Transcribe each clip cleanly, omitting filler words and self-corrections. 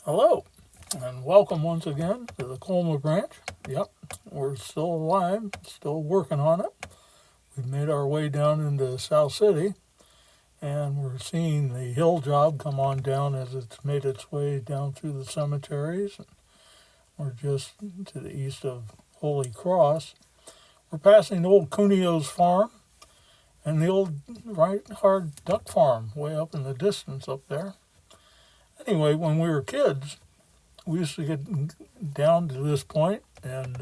Hello, and welcome once again to the Colma branch. Yep, we're still alive, still working on it. We've made our way down into South City, and we're seeing the hill job come on down as it's made its way down through the cemeteries. We're just to the east of Holy Cross. We're passing old Cunio's farm and the old Right Hard Duck Farm way up in the distance up there. Anyway, when we were kids, we used to get down to this point, and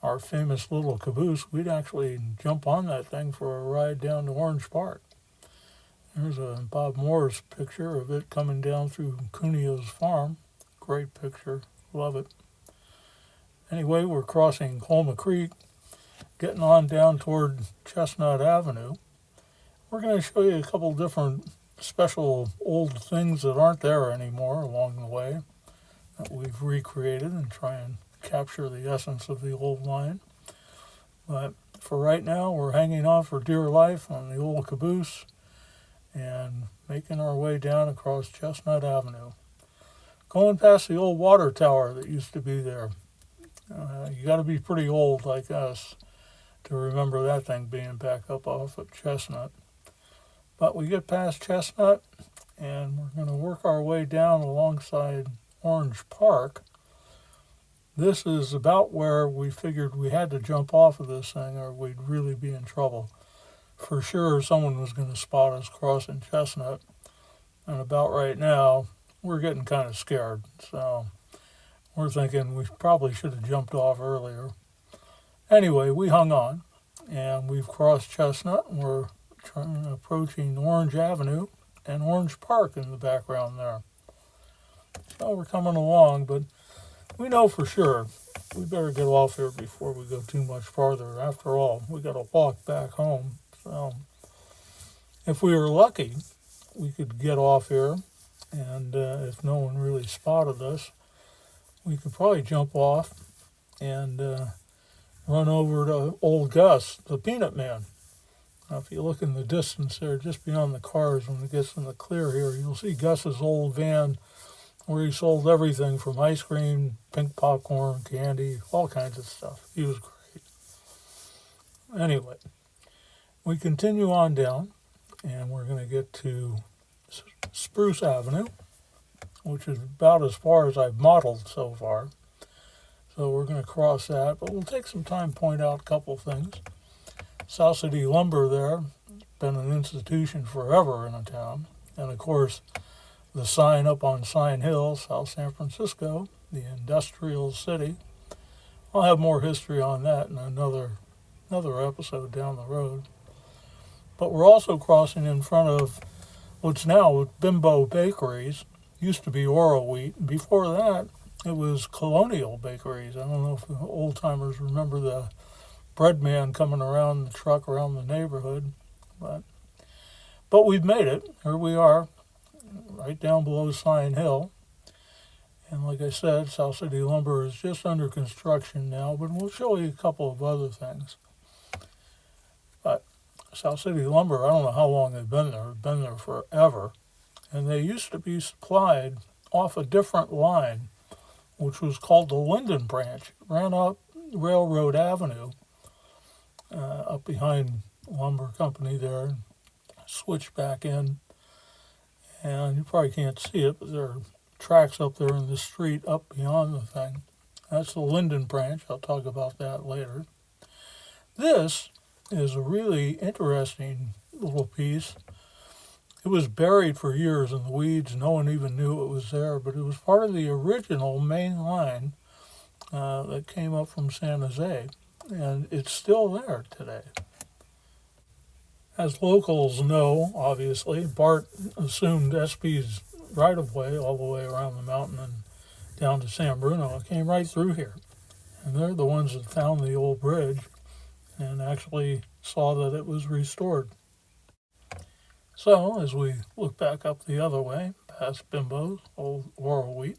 our famous little caboose, we'd actually jump on that thing for a ride down to Orange Park. There's a Bob Morris picture of it coming down through Cunio's farm. Great picture, love it. Anyway, we're crossing Colma Creek, getting on down toward Chestnut Avenue. We're going to show you a couple different special old things that aren't there anymore along the way that we've recreated and try and capture the essence of the old line. But for right now, we're hanging on for dear life on the old caboose and making our way down across Chestnut Avenue. Going past the old water tower that used to be there. You got to be pretty old like us to remember that thing being back up off of Chestnut. But we get past Chestnut, and we're going to work our way down alongside Orange Park. This is about where we figured we had to jump off of this thing or we'd really be in trouble. For sure, someone was going to spot us crossing Chestnut. And about right now, we're getting kind of scared. So we're thinking we probably should have jumped off earlier. Anyway, we hung on, and we've crossed Chestnut, and we're approaching Orange Avenue and Orange Park in the background there. So we're coming along, but we know for sure we better get off here before we go too much farther. After all, we got to walk back home. So if we were lucky, we could get off here, and if no one really spotted us, we could probably jump off and run over to old Gus, the Peanut Man. Now, if you look in the distance there, just beyond the cars, when it gets in the clear here, you'll see Gus's old van where he sold everything from ice cream, pink popcorn, candy, all kinds of stuff. He was great. Anyway, we continue on down, and we're going to get to Spruce Avenue, which is about as far as I've modeled so far. So we're going to cross that, but we'll take some time to point out a couple things. South City Lumber there, been an institution forever in the town. And of course, the sign up on Sign Hill, South San Francisco, the industrial city. I'll have more history on that in another episode down the road. But we're also crossing in front of what's now Bimbo Bakeries. Used to be Oro Wheat. Before that, it was Colonial Bakeries. I don't know if the old-timers remember the bread man coming around the truck around the neighborhood. But we've made it. Here we are, right down below Sign Hill. And like I said, South City Lumber is just under construction now, but we'll show you a couple of other things. But South City Lumber, I don't know how long they've been there. They've been there forever. And they used to be supplied off a different line, which was called the Linden Branch. It ran up Railroad Avenue, up behind Lumber Company there, switched back in. And you probably can't see it, but there are tracks up there in the street up beyond the thing. That's the Linden Branch. I'll talk about that later. This is a really interesting little piece. It was buried for years in the weeds. No one even knew it was there, but it was part of the original main line that came up from San Jose, and it's still there today. As locals know, obviously, BART assumed SP's right-of-way all the way around the mountain and down to San Bruno. It came right through here, and they're the ones that found the old bridge and actually saw that it was restored. So, as we look back up the other way, past Bimbo's, old Oro Wheat,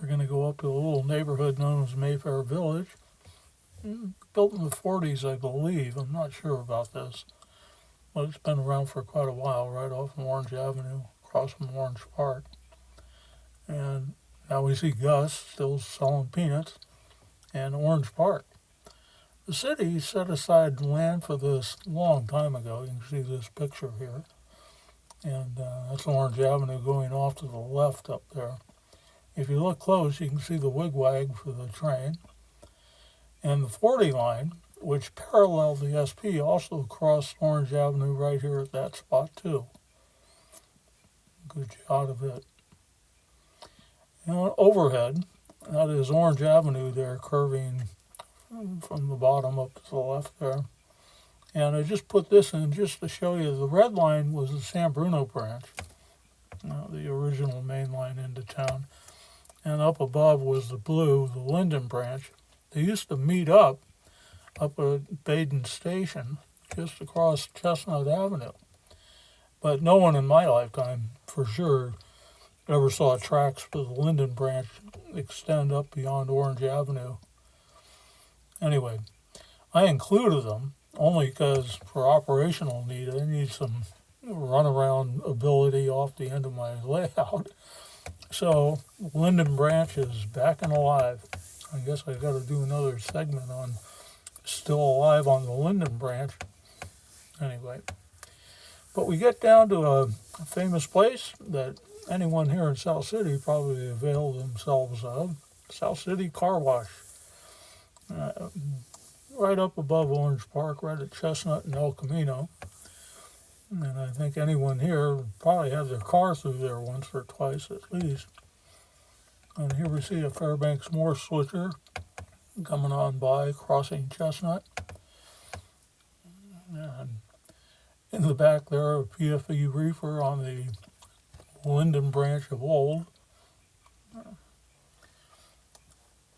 we're going to go up to a little neighborhood known as Mayfair Village. Built in the 40s, I believe. I'm not sure about this. But it's been around for quite a while, right off of Orange Avenue, across from Orange Park. And Now we see Gus still selling peanuts and Orange Park. The city set aside land for this a long time ago. You can see this picture here. And that's Orange Avenue going off to the left up there. If you look close, you can see the wigwag for the train. And the 40 line, which paralleled the SP, also crossed Orange Avenue right here at that spot too. Good shot of it. Overhead, that is Orange Avenue there curving from the bottom up to the left there. And I just put this in just to show you the red line was the San Bruno branch, the original main line into town. And up above was the blue, the Linden branch. They used to meet up at Baden Station just across Chestnut Avenue. But no one in my lifetime, for sure, ever saw tracks for the Linden branch extend up beyond Orange Avenue. Anyway, I included them only because for operational need, I need some runaround ability off the end of my layout. So Linden branch is back and alive. I guess I got to do another segment on still alive on the Linden branch. Anyway, but we get down to a famous place that anyone here in South City probably avail themselves of, South City Car Wash. Right up above Orange Park, right at Chestnut and El Camino. And I think anyone here probably had their car through there once or twice at least. And here we see a Fairbanks Morse switcher coming on by, crossing Chestnut. And in the back there, a PFE reefer on the Linden branch of old.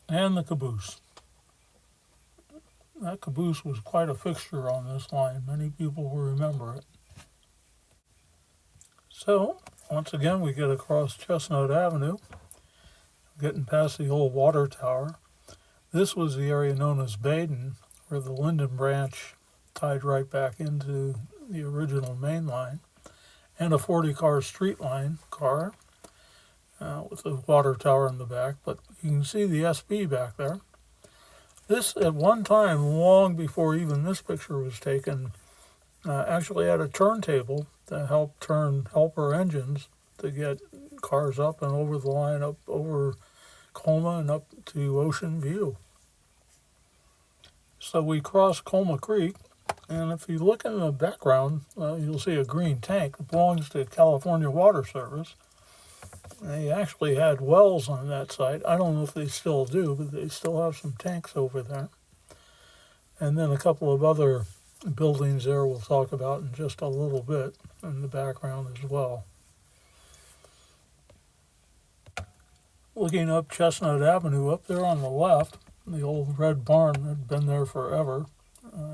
And the caboose. That caboose was quite a fixture on this line. Many people will remember it. So, once again, we get across Chestnut Avenue, getting past the old water tower. This was the area known as Baden, where the Linden branch tied right back into the original main line, and a 40-car street line car with the water tower in the back. But you can see the SB back there. This, at one time, long before even this picture was taken, actually had a turntable to help turn helper engines to get cars up and over the line, up over Colma and up to Ocean View. So we cross Colma Creek, and if you look in the background, you'll see a green tank. It belongs to California Water Service. They actually had wells on that site. I don't know if they still do, but they still have some tanks over there. And then a couple of other buildings there we'll talk about in just a little bit in the background as well. Looking up Chestnut Avenue, up there on the left, the old red barn had been there forever.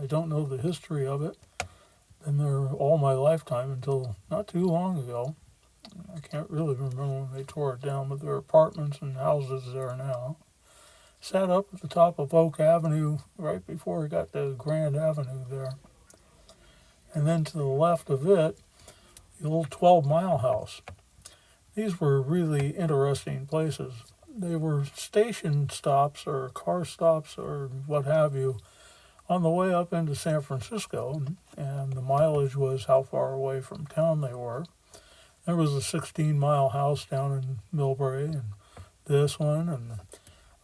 I don't know the history of it. Been there all my lifetime until not too long ago. I can't really remember when they tore it down, but there are apartments and houses there now. Sat up at the top of Oak Avenue right before it got to Grand Avenue there. And then to the left of it, the old 12-Mile House. These were really interesting places. They were station stops or car stops or what have you on the way up into San Francisco, and the mileage was how far away from town they were. There was a 16-mile house down in Millbrae, and this one, and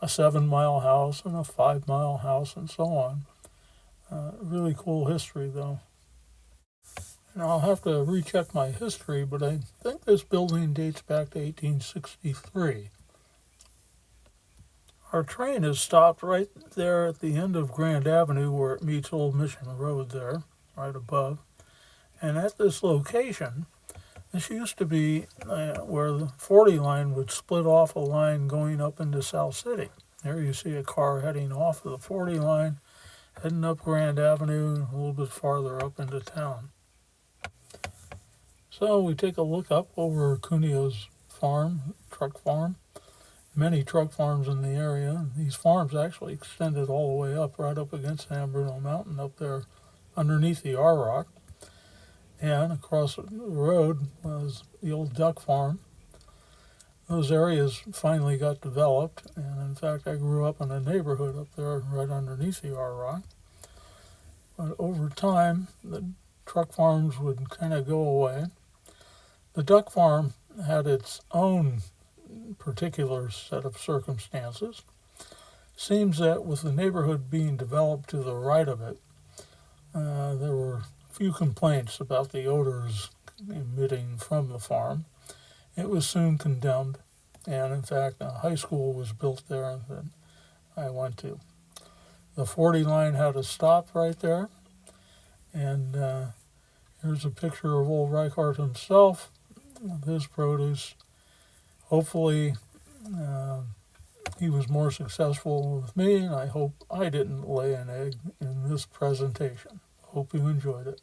a 7-mile house, and a 5-mile house, and so on. Really cool history, though. And I'll have to recheck my history, but I think this building dates back to 1863. Our train is stopped right there at the end of Grand Avenue where it meets Old Mission Road there, right above. And at this location, this used to be where the 40 line would split off a line going up into South City. There you see a car heading off of the 40 line, heading up Grand Avenue and a little bit farther up into town. So we take a look up over Cuneo's farm, truck farm. Many truck farms in the area. These farms actually extended all the way up, right up against San Bruno Mountain up there underneath the R-Rock. And across the road was the old duck farm. those areas finally got developed, and in fact I grew up in a neighborhood up there right underneath the R-Rock. But over time, the truck farms would kind of go away. The duck farm had its own particular set of circumstances. Seems that with the neighborhood being developed to the right of it, there were few complaints about the odors emitting from the farm. It was soon condemned, and in fact, a high school was built there that I went to. The 40 line had to stop right there, and here's a picture of old Reichart himself with his produce. Hopefully, he was more successful with me, and I hope I didn't lay an egg in this presentation. Hope you enjoyed it.